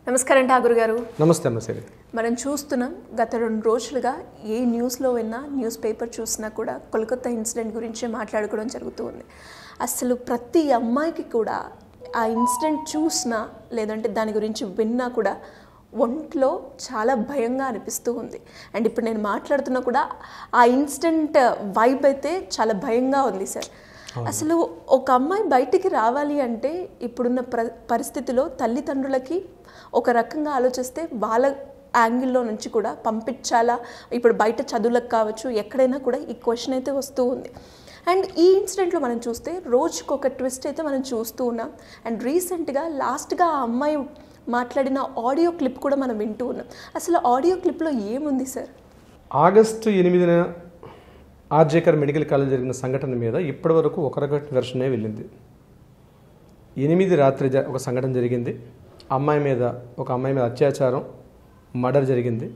నమస్కారం ఠాగూర్ గారు. నమస్తే అమ్మ. సరే, మనం చూస్తున్నాం గత 2 రోజులుగా ఏ న్యూస్లో విన్నా, న్యూస్ పేపర్ చూసినా కూడా కోల్కతా ఇన్సిడెంట్ గురించి మాట్లాడుకోవడం జరుగుతుంది. అసలు ప్రతి అమ్మాయికి కూడా ఆ ఇన్సిడెంట్ చూసినా లేదంటే దాని గురించి విన్నా కూడా ఒంట్లో చాలా భయంగా అనిపిస్తూ ఉంది. అండ్ ఇప్పుడు నేను మాట్లాడుతున్నా కూడా ఆ ఇన్సిడెంట్ వైబ్ అయితే చాలా భయంగా ఉంది సార్. అసలు ఒక అమ్మాయి బయటికి రావాలి అంటే ఇప్పుడున్న పరిస్థితిలో తల్లిదండ్రులకి ఒక రకంగా ఆలోచిస్తే వాళ్ళ యాంగిల్లో నుంచి కూడా పంపించాలా, ఇప్పుడు బయట చదువులకు కావచ్చు ఎక్కడైనా కూడా ఈ క్వశ్చన్ అయితే వస్తూ ఉంది. అండ్ ఈ ఇన్సిడెంట్లో మనం చూస్తే రోజుకొక ట్విస్ట్ అయితే మనం చూస్తూ ఉన్నాం. అండ్ రీసెంట్గా లాస్ట్గా ఆ అమ్మాయి మాట్లాడిన ఆడియో క్లిప్ కూడా మనం వింటూ ఉన్నాం. అసలు ఆడియో క్లిప్లో ఏముంది సార్? ఆగస్టు 8న ఆర్జేకర్ మెడికల్ కాలేజ్ జరిగిన సంఘటన మీద ఇప్పటి వరకు ఒక రకమైన వెర్షనే వెళ్ళింది. 8 రాత్రి ఒక సంఘటన జరిగింది. ఒక అమ్మాయి మీద అత్యాచారం, మర్డర్ జరిగింది.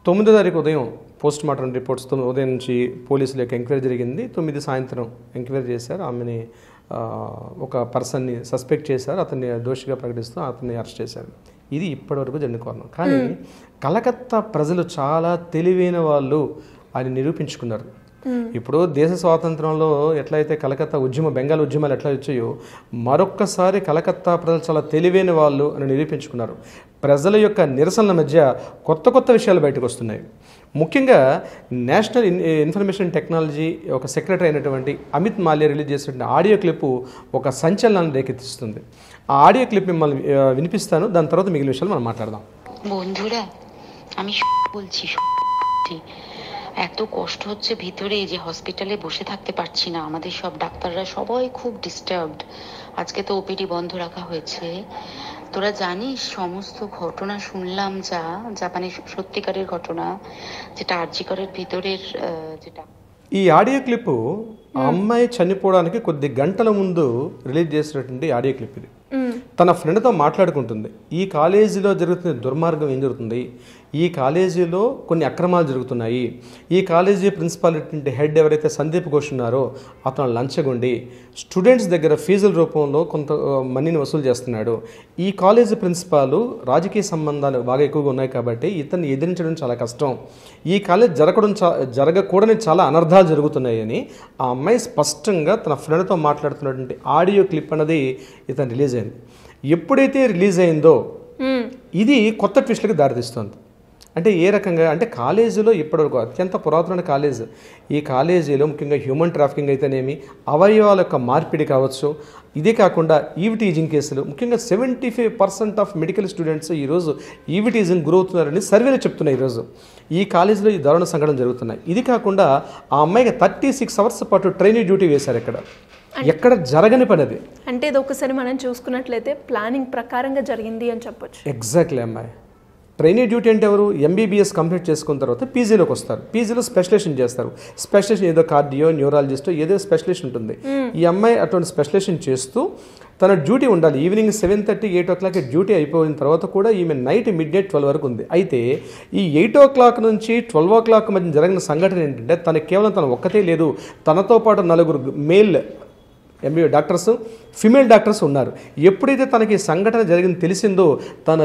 9వ తారీఖు ఉదయం పోస్ట్ మార్టం రిపోర్ట్స్ ఉదయం నుంచి పోలీసుల యొక్క ఎంక్వైరీ జరిగింది. 9 సాయంత్రం ఎంక్వైరీ చేశారు. ఆమెని ఒక పర్సన్ని సస్పెక్ట్ చేశారు. అతన్ని దోషిగా ప్రకటిస్తూ అతన్ని అరెస్ట్ చేశారు. ఇది ఇప్పటివరకు జరిగిన కారణం. కానీ కలకత్తా ప్రజలు చాలా తెలివైన వాళ్ళు అని నిరూపించుకున్నారు. ఇప్పుడు దేశ స్వాతంత్రంలో ఎట్లయితే కలకత్తా బెంగాల్ ఉద్యమాలు ఎట్లా వచ్చాయో మరొక్కసారి కలకత్తా ప్రజలు చాలా తెలివైన వాళ్ళు అని నిరూపించుకున్నారు. ప్రజల యొక్క నిరసనల మధ్య కొత్త విషయాలు బయటకు వస్తున్నాయి. ముఖ్యంగా నేషనల్ ఇన్ఫర్మేషన్ టెక్నాలజీ ఒక సెక్రటరీ అయినటువంటి అమిత్ మాల్యా రిలీజ్ చేసిన ఆడియో క్లిప్ ఒక సంచలనాన్ని రేకెత్తిస్తుంది. ఆ ఆడియో క్లిప్ మిమ్మల్ని వినిపిస్తాను. దాని తర్వాత మిగిలిన విషయాలు మనం మాట్లాడదాం. বন্ধুরা, আমি বলছি এত কষ্ট হচ্ছে ভিতরে যে হসপিটালে বসে থাকতে পারছি না। আমাদের সব ডাক্তাররা সবাই খুব ডিস্টার্বড। আজকে তো ওপিডি বন্ধ রাখা হয়েছে। তোরা জানিস সমস্ত ঘটনা শুনলাম যা মানে সত্যিকারের ঘটনা, যেটা আরজিকরের ভিতরের যেটা ఈ ఆడియో క్లిప్ ఆ అమ్మాయి చనిపోవడానికి కొద్ది గంటల ముందు రిలీజ్ చేసినటువంటి ఆడియో క్లిప్ ఇది. తన ఫ్రెండ్తో మాట్లాడుకుంటుంది. ఈ కాలేజీలో జరుగుతున్న దుర్మార్గం ఏం జరుగుతుంది, ఈ కాలేజీలో కొన్ని అక్రమాలు జరుగుతున్నాయి, ఈ కాలేజీ ప్రిన్సిపాల్ హెడ్ ఎవరైతే సందీప్ ఘోష్ ఉన్నారో అతను లంచగొండి స్టూడెంట్స్ దగ్గర ఫీజుల రూపంలో కొంత మనీని వసూలు చేస్తున్నాడు. ఈ కాలేజీ ప్రిన్సిపాల్ రాజకీయ సంబంధాలు బాగా ఎక్కువగా ఉన్నాయి కాబట్టి ఇతన్ని ఎదిరించడం చాలా కష్టం. ఈ కాలేజ్ జరగకూడని చాలా అనర్థాలు జరుగుతున్నాయని ఆ అమ్మాయి స్పష్టంగా తన ఫ్రెండ్తో మాట్లాడుతున్నటువంటి ఆడియో క్లిప్ అన్నది ఇతను రిలీజ్ అయింది. ఎప్పుడైతే రిలీజ్ అయిందో ఇది కొత్త ట్విస్ట్లకు దారితీస్తుంది. అంటే ఏ రకంగా అంటే కాలేజీలో ఇప్పటివరకు అత్యంత పురాతన కాలేజ్, ఈ కాలేజీలో ముఖ్యంగా హ్యూమన్ ట్రాఫికింగ్ అయితేనేమి, అవయవాల యొక్క మార్పిడి కావచ్చు, ఇదే కాకుండా ఈవిటీజింగ్ కేసులు, ముఖ్యంగా 75% ఆఫ్ మెడికల్ స్టూడెంట్స్ ఈరోజు ఈవిటీజింగ్ గురవుతున్నారని సర్వేలు చెప్తున్నాయి. ఈరోజు ఈ కాలేజీలో ఈ దారుణ సంఘటన జరుగుతున్నాయి. ఇది కాకుండా ఆ అమ్మాయికి 36 అవర్స్ పాటు ట్రైనింగ్ డ్యూటీ వేశారు. ఎక్కడ జరగని పని అది. అంటే ఇది ఒకసారి మనం చూసుకున్నట్లయితే ప్లానింగ్ ప్రకారంగా జరిగింది అని చెప్పొచ్చు. ఎగ్జాక్ట్లీ. అమ్మాయి ట్రైనింగ్ డ్యూటీ అంటే ఎవరు? ఎంబీబీఎస్ కంప్లీట్ చేసుకున్న తర్వాత పీజీలోకి వస్తారు. పీజీలో స్పెషలైజేషన్ చేస్తారు. స్పెషలైజేషన్ ఏదో కార్డియో, న్యూరాలజిస్ట్ ఏదో స్పెషలైజేషన్ ఉంటుంది. ఈ అమ్మాయి అటువంటి స్పెషలైజేషన్ చేస్తూ తన డ్యూటీ ఉండాలి. ఈవినింగ్ 7:30, 8 o'clock డ్యూటీ అయిపోయిన తర్వాత కూడా ఈమె నైట్ మిడ్నైట్ 12 వరకు ఉంది. అయితే ఈ 8 o'clock నుంచి 12 o'clock మధ్య జరిగిన సంఘటన ఏంటంటే కేవలం తన ఒక్కతే లేదు, తనతో పాటు 4 మేల్ ఎంబీబీ డాక్టర్స్, ఫిమేల్ డాక్టర్స్ ఉన్నారు. ఎప్పుడైతే తనకి సంఘటన జరిగింది తెలిసిందో తన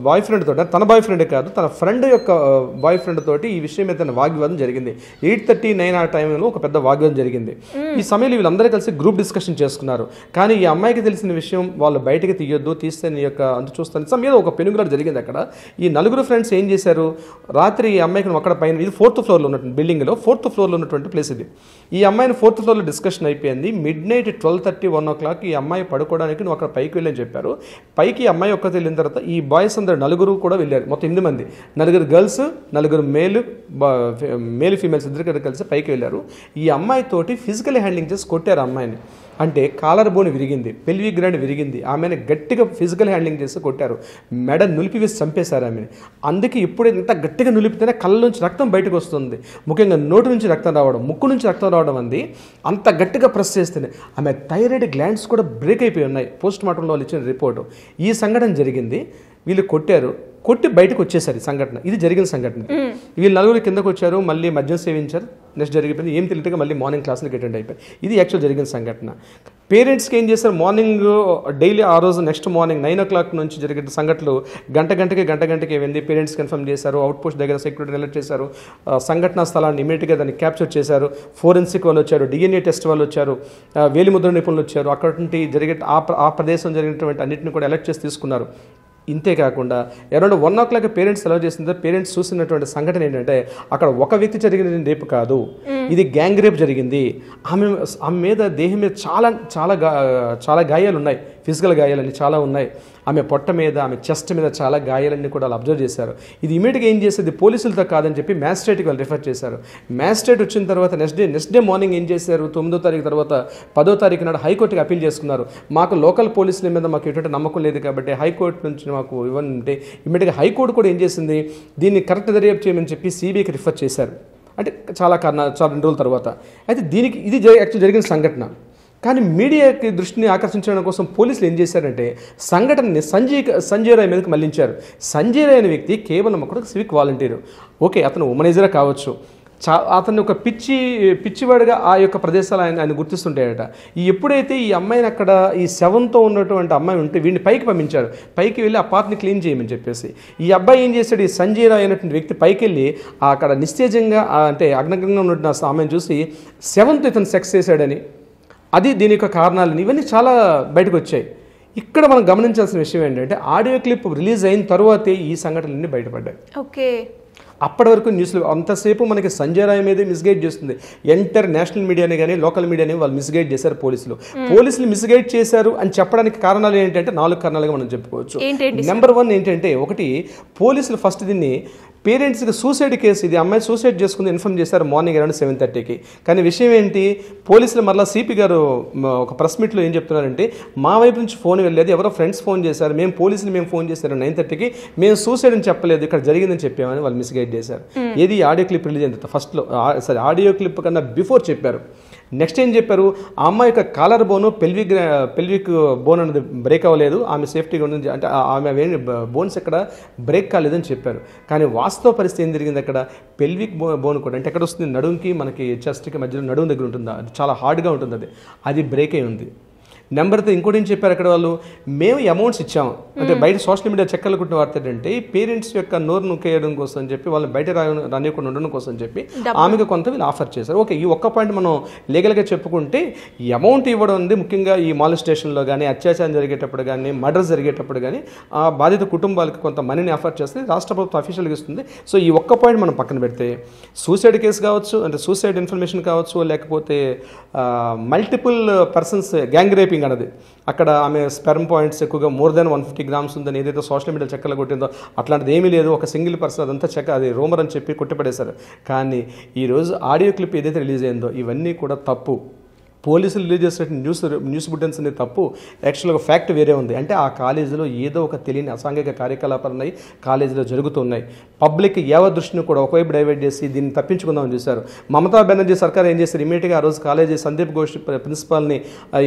బాయ్ ఫ్రెండ్ తోటి, తన బాయ్ ఫ్రెండ్ కాదు తన ఫ్రెండ్ యొక్క బాయ్ ఫ్రెండ్ తోటి ఈ విషయం మీద తన వాగ్వాదం జరిగింది. 8:39 ఆ టైంలో ఒక పెద్ద వాగ్వాదం జరిగింది. ఈ సమయంలో వీళ్ళందరూ కలిసి గ్రూప్ డిస్కషన్ చేసుకున్నారు. కానీ ఈ అమ్మాయికి తెలిసిన విషయం వాళ్ళు బయటకి తీయొద్దు, తీస్తే నీ యొక్క అంత చూస్తాను మీద ఒక పెనుగులాట జరిగింది. అక్కడ ఈ 4 ఫ్రెండ్స్ ఏం చేశారు, రాత్రి ఈ అమ్మాయికి అక్కడ పైన, ఇది 4th floor ఉన్నటువంటి బిల్డింగ్లో 4th floor ఉన్నటువంటి ప్లేస్ ఇది. ఈ అమ్మాయిని 4th floor డిస్కషన్ అయిపోయింది. మిడ్నైట్ 12:30, 1 o'clock ఈ అమ్మాయి పడుకోవడానికి నువ్వు అక్కడ పైకి వెళ్ళని చెప్పారు. పైకి అమ్మాయి ఒక్కతే వెళ్ళిన తర్వాత ఈ బాయ్స్ అందరు 4 కూడా వెళ్ళారు. మొత్తం 8 మంది, 4 గర్ల్స్, 4 మేల్ ఫీమేల్స్ ఇద్దరు కలిసి పైకి వెళ్ళారు. ఈ అమ్మాయి తోటి ఫిజికల్ హ్యాండ్లింగ్ చేసి కొట్టారు అమ్మాయిని. అంటే కాలర్ బోన్ విరిగింది, పెల్విక్ గ్లాండ్ విరిగింది. ఆమెను గట్టిగా ఫిజికల్ హ్యాండ్లింగ్ చేసి కొట్టారు. మెడ నులిపివేసి చంపేశారు ఆమెను. అందుకే ఇప్పుడు ఎంత గట్టిగా నులిపితేనే కళ్ళ నుంచి రక్తం బయటకు వస్తుంది. ముఖ్యంగా నోటి నుంచి రక్తం రావడం, ముక్కు నుంచి రక్తం రావడం అంది. అంత గట్టిగా ప్రెస్ చేస్తేనే ఆమె థైరాయిడ్ గ్లాండ్స్ కూడా బ్రేక్ అయిపోయి ఉన్నాయి. పోస్ట్ మార్టంలో వాళ్ళు ఇచ్చిన రిపోర్టు. ఈ సంఘటన జరిగింది. వీళ్ళు కొట్టారు, కొట్టి బయటకు వచ్చేసారు. సంఘటన ఇది జరిగిన సంఘటన. వీళ్ళు 4 కిందకు వచ్చారు, మళ్ళీ మద్యం సేవించారు. నెక్స్ట్ జరిగిపోయింది. ఏం తెలియక మళ్ళీ మార్నింగ్ క్లాస్కి అటెండ్ అయిపోయి ఇది యాక్చువల్ జరిగిన సంఘటన. పేరెంట్స్కి ఏం చేశారు, మార్నింగ్ డైలీ ఆ రోజు నెక్స్ట్ మార్నింగ్ 9 o'clock నుంచి జరిగే సంఘటనలు గంటకి వెళ్ళి పేరెంట్స్ కన్ఫర్మ్ చేశారు. అవుట్ పోస్ట్ దగ్గర సెక్యూరిటీ అలర్ట్ చేశారు. సంఘటనా స్థలాన్ని ఇమీడియట్గా దాన్ని క్యాప్చర్ చేశారు. ఫోరెన్సిక్ వాళ్ళు వచ్చారు, DNA టెస్ట్ వాళ్ళు వచ్చారు, వేలిముద్ర నిపుణులు వచ్చారు. అక్కడ నుండి జరిగే ఆ ప్రదేశం జరిగినటువంటి అన్నింటిని కూడా అలర్ట్ చేసి తీసుకున్నారు. ఇంతే కాకుండా అరౌండ్ 1 o'clock పేరెంట్స్ అలౌ చేసిన పేరెంట్స్ చూసినటువంటి సంఘటన ఏంటంటే అక్కడ ఒక వ్యక్తి జరిగిన రేపు కాదు, ఇది గ్యాంగ్ రేప్ జరిగింది. ఆమె మీద దేహం మీద చాలా గాయాలు ఉన్నాయి, ఫిజికల్ గాయాలన్నీ చాలా ఉన్నాయి. ఆమె పొట్ట మీద, ఆమె చెస్ట్ మీద చాలా గాయాలన్నీ కూడా వాళ్ళు అబ్జర్వ్ చేశారు. ఇది ఇమీడియట్గా ఏం చేసేది, పోలీసులతో కాదని చెప్పి మ్యాజిస్ట్రేట్కి వాళ్ళు రిఫర్ చేశారు. మ్యాజిస్ట్రేట్ వచ్చిన తర్వాత నెక్స్ట్ డే మార్నింగ్ ఏం చేశారు, 9వ తారీఖు తర్వాత 10వ తారీఖు నాడు హైకోర్టుకి అప్పీల్ చేసుకున్నారు. మాకు లోకల్ పోలీసుల మీద మాకు ఎటువంటి నమ్మకం లేదు కాబట్టి హైకోర్టు నుంచి మాకు ఇవ్వంటే ఇమీడియట్గా హైకోర్టు కూడా ఏం చేసింది, దీన్ని కరెక్ట్ దర్యాప్తు చేయమని చెప్పి సిబిఐకి రిఫర్ చాలా 2 రోజుల తర్వాత. అయితే ఇది యాక్చువల్ జరిగిన సంఘటన. కానీ మీడియాకి దృష్టిని ఆకర్షించడం కోసం పోలీసులు ఏం చేశారంటే సంఘటనని సంజయ్ రాయ్ మీదకి మళ్లించారు. సంజయ్ రాయ్ అనే వ్యక్తి కేవలం ఒక సివిక్ వాలంటీరు. ఓకే, అతను ఉమనైజరే కావచ్చు, అతన్ని ఒక పిచ్చివాడిగా ఆ యొక్క ప్రదేశాలు ఆయన గుర్తిస్తుంటాయట. ఎప్పుడైతే ఈ అమ్మాయిని అక్కడ ఈ శవంతో ఉన్నటువంటి అమ్మాయి ఉంటే వీడిని పైకి పంపించారు. పైకి వెళ్ళి ఆ పార్ట్ని క్లీన్ చేయమని చెప్పేసి ఈ అబ్బాయి ఏం చేశాడు, ఈ సంజయ్ రాయ్ అనేటువంటి వ్యక్తి పైకి వెళ్ళి అక్కడ నిస్తేజంగా అంటే అగ్నగంగా ఉన్నటువంటి ఆమెను చూసి శవంతో ఇతను సెక్స్ చేశాడని, అది దీని యొక్క కారణాలని ఇవన్నీ చాలా బయటకు వచ్చాయి. ఇక్కడ మనం గమనించాల్సిన విషయం ఏంటంటే ఆడియో క్లిప్ రిలీజ్ అయిన తర్వాతే ఈ సంఘటనలన్నీ బయటపడ్డాయి. ఓకే, అప్పటి వరకు న్యూస్లో అంతసేపు మనకి సంజయ్ రాయ్ మీదే మిస్గైడ్ చేస్తుంది. ఎంటైర్ నేషనల్ మీడియాని కానీ లోకల్ మీడియాని వాళ్ళు మిస్గైడ్ చేశారు. పోలీసులు మిస్గైడ్ చేశారు అని చెప్పడానికి కారణాలు ఏంటంటే 4 కారణాలుగా మనం చెప్పుకోవచ్చు. నెంబర్ 1 ఏంటంటే, ఒకటి, పోలీసులు ఫస్ట్ దీన్ని పేరెంట్స్కి సూసైడ్ కేసు, ఇది అమ్మాయి సూసైడ్ చేసుకుంది ఇన్ఫార్మ్ చేశారు మార్నింగ్ అరౌండ్ 7:30కి. కానీ విషయం ఏంటి, పోలీసులు మళ్ళీ సిపి గారు ఒక ప్రెస్ మీట్లో ఏం చెప్తున్నారంటే మా వైపు నుంచి ఫోన్ వెళ్ళలేదు, ఎవరో ఫ్రెండ్స్ ఫోన్ చేశారు, మేము ఫోన్ చేశారు 9:30కి, మేము సూసైడ్ అని చెప్పలేదు, ఇక్కడ జరిగిందని చెప్పామని వాళ్ళు మిస్గైడ్ చేశారు. ఏది ఆడియో క్లిప్ రిలీజ్ అయిన ఫస్ట్లో ఆడియో క్లిప్ కన్నా బిఫోర్ చెప్పారు. నెక్స్ట్ ఏం చెప్పారు, ఆ అమ్మాయి యొక్క కాలర్ బోను పెల్విక్ బోన్ అనేది బ్రేక్ అవ్వలేదు, ఆమె సేఫ్టీగా ఉంది, అంటే ఆమె బోన్స్ ఎక్కడ బ్రేక్ కాలేదని చెప్పారు. కానీ వాస్తవ పరిస్థితి ఏం జరిగింది, అక్కడ పెల్విక్ బోన్ కూడా అంటే ఎక్కడ వస్తుంది, నడుంకి మనకి చెస్ట్కి మధ్యలో నడుము దగ్గర ఉంటుంది, అది చాలా హార్డ్గా ఉంటుంది, అది బ్రేక్ అయి ఉంది. నెంబర్ 3 ఇంకోటి ఏం చెప్పారు అక్కడ వాళ్ళు, మేము అమౌంట్స్ ఇచ్చాము, అంటే బయట సోషల్ మీడియా చెక్కలు కుట్టిన వార్త ఏంటంటే పేరెంట్స్ యొక్క నోరు నొక్కేయడం కోసం అని చెప్పి వాళ్ళని బయట రానియకుండా ఉండడం కోసం అని చెప్పి ఆమెకు కొంత వీళ్ళు ఆఫర్ చేశారు. ఓకే, ఈ ఒక్క పాయింట్ మనం లీగల్గా చెప్పుకుంటే ఈ అమౌంట్ ఇవ్వడం ఉంది ముఖ్యంగా ఈ మాలిస్టేషన్లో కానీ, అత్యాచారం జరిగేటప్పుడు కానీ, మర్డర్స్ జరిగేటప్పుడు కానీ ఆ బాధిత కుటుంబాలకు కొంత మనీని ఆఫర్ చేస్తే రాష్ట్ర ప్రభుత్వం అఫీషియల్గా ఇస్తుంది. సో ఈ ఒక్క పాయింట్ మనం పక్కన పెడితే సూసైడ్ కేసు కావచ్చు, అంటే సూసైడ్ ఇన్ఫర్మేషన్ కావచ్చు, లేకపోతే మల్టిపుల్ పర్సన్స్ గ్యాంగ్ రేపింగ్ అన్నది, అక్కడ ఆమె స్పెర్మ్ పాయింట్స్ ఎక్కువగా మోర్ దాన్ 150 grams ఉందని ఏదైతే సోషల్ మీడియా చెక్కలు కొట్టిందో అట్లాంటిది ఏమీ లేదు, ఒక సింగిల్ పర్సన్ అదంతా చెక్క, అది రూమర్ అని చెప్పి కొట్టిపడేశారు. కానీ ఈరోజు ఆడియో క్లిప్ ఏదైతే రిలీజ్ అయిందో ఇవన్నీ కూడా తప్పు. పోలీసులు రిలీజ్ చేసిన న్యూస్ బులెటిన్స్ అనేది తప్పు. యాక్చువల్గా ఫ్యాక్ట్ వేరే ఉంది. అంటే ఆ కాలేజీలో ఏదో ఒక తెలియని అసాంఘిక కార్యకలాపాలు ఉన్నాయి, కాలేజీలో జరుగుతున్నాయి. పబ్లిక్ యావత్ దృష్టిని కూడా ఒకవైపు డైవర్ట్ చేసి దీన్ని తప్పించుకుందామని చూశారు. మమతా బెనర్జీ సర్కార్ ఏం చేశారు, ఇమీడియట్గా ఆ రోజు కాలేజీ సందీప్ ఘోష్ ప్రిన్సిపాల్ని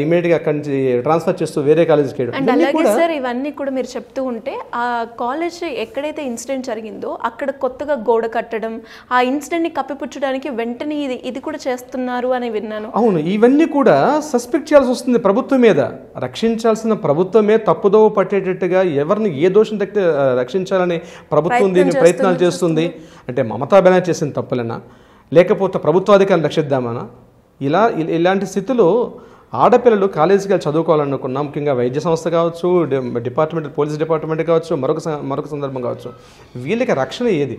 ఇమీడియట్గా అక్కడి నుంచి ట్రాన్స్ఫర్ చేస్తూ వేరే కాలేజీకి వెళ్ళడం. అండ్ అలాగే సార్ ఇవన్నీ కూడా మీరు చెప్తూ ఉంటే ఆ కాలేజ్ ఎక్కడైతే ఇన్సిడెంట్ జరిగిందో అక్కడ కొత్తగా గోడ కట్టడం, ఆ ఇన్సిడెంట్ని కప్పిపుచ్చడానికి వెంటనే ఇది కూడా చేస్తున్నారు అని విన్నాను. అవును, ఇవన్నీ కూడా సస్పెక్ట్ చేయాల్సి వస్తుంది ప్రభుత్వం మీద. రక్షించాల్సిన ప్రభుత్వమే తప్పుదోవ పట్టేటట్టుగా ఎవరిని ఏ దోషం తగ్గితే రక్షించాలని ప్రభుత్వం దీన్ని ప్రయత్నాలు చేస్తుంది. అంటే మమతా బెనర్జీ చేసిన తప్పులేనా, లేకపోతే ప్రభుత్వాధికారులు రక్షిద్దామనా? ఇలాంటి స్థితిలో ఆడపిల్లలు కాలేజీకి వెళ్ళి చదువుకోవాలనుకున్నా, ముఖ్యంగా వైద్య సంస్థ కావచ్చు, పోలీస్ డిపార్ట్మెంట్ కావచ్చు, మరొక సందర్భం కావచ్చు, వీళ్ళకి రక్షణ ఏది?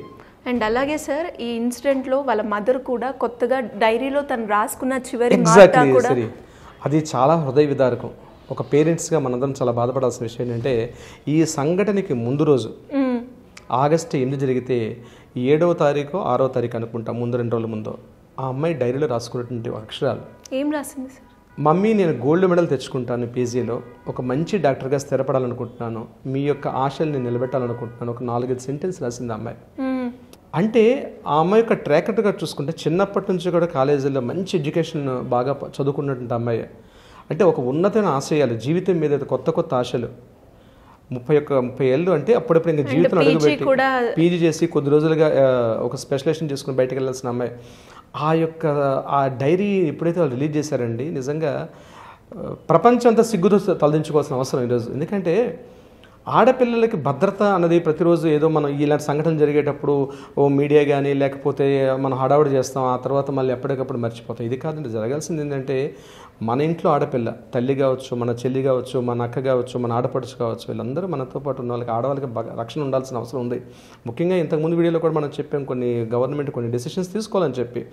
అండ్ అలాగే సార్ ఈ ఇన్సిడెంట్లో వాళ్ళ మదర్ కూడా కొత్తగా డైరీలో తను రాసుకున్న చివరి మాట కూడా, అది చాలా హృదయ విదారకం. ఒక పేరెంట్స్గా మనందరం చాలా బాధపడాల్సిన విషయం ఏంటంటే ఈ సంఘటనకి ముందు రోజు ఆగస్టు 8 జరిగితే 7వ తారీఖు 6వ తారీఖు అనుకుంటా, ముందు 2 రోజుల ముందు ఆ అమ్మాయి డైరీలో రాసుకున్నటువంటి అక్షరాలు ఏం రాసింది సార్? మమ్మీ, నేను గోల్డ్ మెడల్ తెచ్చుకుంటాను పీజీలో, ఒక మంచి డాక్టర్గా స్థిరపడాలనుకుంటున్నాను, మీ యొక్క ఆశల్ని నిలబెట్టాలనుకుంటున్నాను, ఒక 4-5 సెంటెన్స్ రాసింది ఆ అమ్మాయి. అంటే ఆ అమ్మాయి యొక్క ట్రాక్ రికార్డ్గా చూసుకుంటే చిన్నప్పటి నుంచి కూడా కాలేజీలో మంచి ఎడ్యుకేషన్ బాగా చదువుకున్నటువంటి అమ్మాయి. అంటే ఒక ఉన్నతమైన ఆశయాలు, జీవితం మీద కొత్త ఆశలు, 30 ఏళ్ళు అంటే అప్పుడప్పుడు ఇంకా జీవితం అడుగుపెట్టి పీజీ చేసి కొద్ది రోజులుగా ఒక స్పెషలైజేషన్ చేసుకుని బయటకు వెళ్ళాల్సిన అమ్మాయి. ఆ డైరీ ఎప్పుడైతే వాళ్ళు రిలీజ్ చేశారండి, నిజంగా ప్రపంచం అంతా సిగ్గుతో తలదించుకోవాల్సిన అవసరం ఈరోజు. ఎందుకంటే ఆడపిల్లలకి భద్రత అన్నది ప్రతిరోజు ఏదో మనం ఇలాంటి సంఘటనలు జరిగేటప్పుడు ఓ మీడియా కానీ లేకపోతే మనం హడావుడి చేస్తాం, ఆ తర్వాత మళ్ళీ ఎప్పటికప్పుడు మర్చిపోతాం. ఇది కాదండి, జరగాల్సింది ఏంటంటే మన ఇంట్లో ఆడపిల్ల తల్లి కావచ్చు, మన చెల్లి కావచ్చు, మన అక్క కావచ్చు, మన ఆడపడుచు కావచ్చు, వీళ్ళందరూ మనతో పాటు ఉన్న వాళ్ళకి ఆడవాళ్ళకి రక్షణ ఉండాల్సిన అవసరం ఉంది. ముఖ్యంగా ఇంతకుముందు వీడియోలో కూడా మనం చెప్పాం గవర్నమెంట్ కొన్ని డెసిషన్స్ తీసుకోవాలని చెప్పి.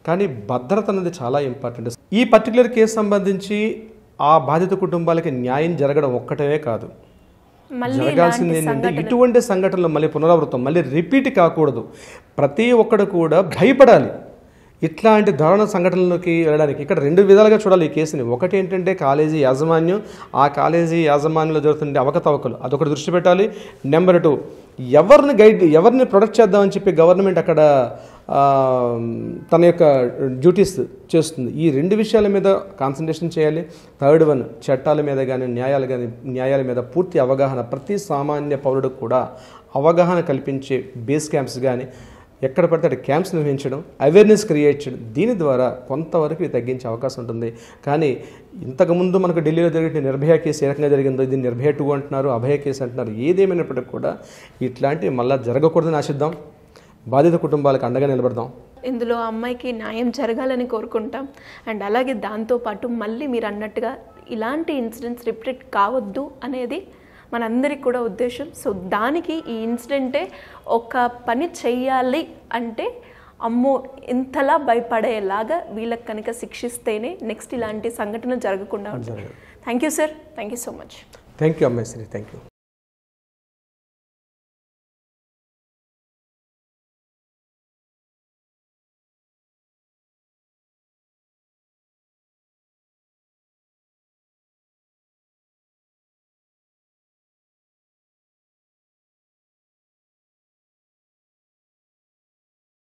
కానీ భద్రత అనేది చాలా ఇంపార్టెంట్. ఈ పర్టికులర్ కేసు సంబంధించి ఆ బాధిత కుటుంబాలకి న్యాయం జరగడం ఒక్కటే కాదు, జరగాల్సింది ఏంటంటే ఇటువంటి సంఘటనలు మళ్ళీ పునరావృతం, మళ్ళీ రిపీట్ కాకూడదు. ప్రతి ఒక్కడు కూడా భయపడాలి ఇట్లాంటి దారుణ సంఘటనలోకి వెళ్ళడానికి. ఇక్కడ 2 విధాలుగా చూడాలి ఈ కేసుని. ఒకటి ఏంటంటే కాలేజీ యాజమాన్యం, ఆ కాలేజీ యాజమాన్యంలో జరుగుతుండే అవకతవకలు, అదొకటి దృష్టి పెట్టాలి. నెంబర్ 2, ఎవరిని ప్రొటెక్ట్ చేద్దామని చెప్పి గవర్నమెంట్ అక్కడ తన యొక్క డ్యూటీస్ చేస్తుంది. ఈ 2 విషయాల మీద కాన్సన్ట్రేషన్ చేయాలి. థర్డ్ వన్, చట్టాల మీద కానీ న్యాయాల మీద పూర్తి అవగాహన, ప్రతి సామాన్య పౌరుడికి కూడా అవగాహన కల్పించే బేస్ క్యాంప్స్ కానీ ఎక్కడ పడితే అక్కడ క్యాంప్స్ నిర్వహించడం, అవేర్నెస్ క్రియేట్ చేయడం, దీని ద్వారా కొంతవరకు తగ్గించే అవకాశం ఉంటుంది. కానీ ఇంతకుముందు మనకు ఢిల్లీలో జరిగిన నిర్భయ కేసు ఏ రకంగా జరిగిందో, ఇది నిర్భయ 2 అంటున్నారు, అభయ కేసు అంటున్నారు. ఏదేమైనప్పటికీ కూడా ఇట్లాంటివి మళ్ళీ జరగకూడదని ఆశిద్దాం. బాధిత కుటుంబాలకు అండగా నిలబడదాం. ఇందులో అమ్మాయికి న్యాయం జరగాలని కోరుకుంటాం. అండ్ అలాగే దాంతోపాటు మళ్ళీ మీరు అన్నట్టుగా ఇలాంటి ఇన్సిడెంట్స్ రిపీట్ కావద్దు అనేది మనందరికి కూడా ఉద్దేశం. సో దానికి ఈ ఇన్సిడెంటే ఒక పని చెయ్యాలి అంటే అమ్మో ఇంతలా భయపడేలాగా వీళ్ళకి కనుక శిక్షిస్తేనే నెక్స్ట్ ఇలాంటి సంఘటన జరగకుండా ఉంటుంది. Thank you sir, thank you so much. Thank you అమ్మాయి శ్రీ, థ్యాంక్ యూ.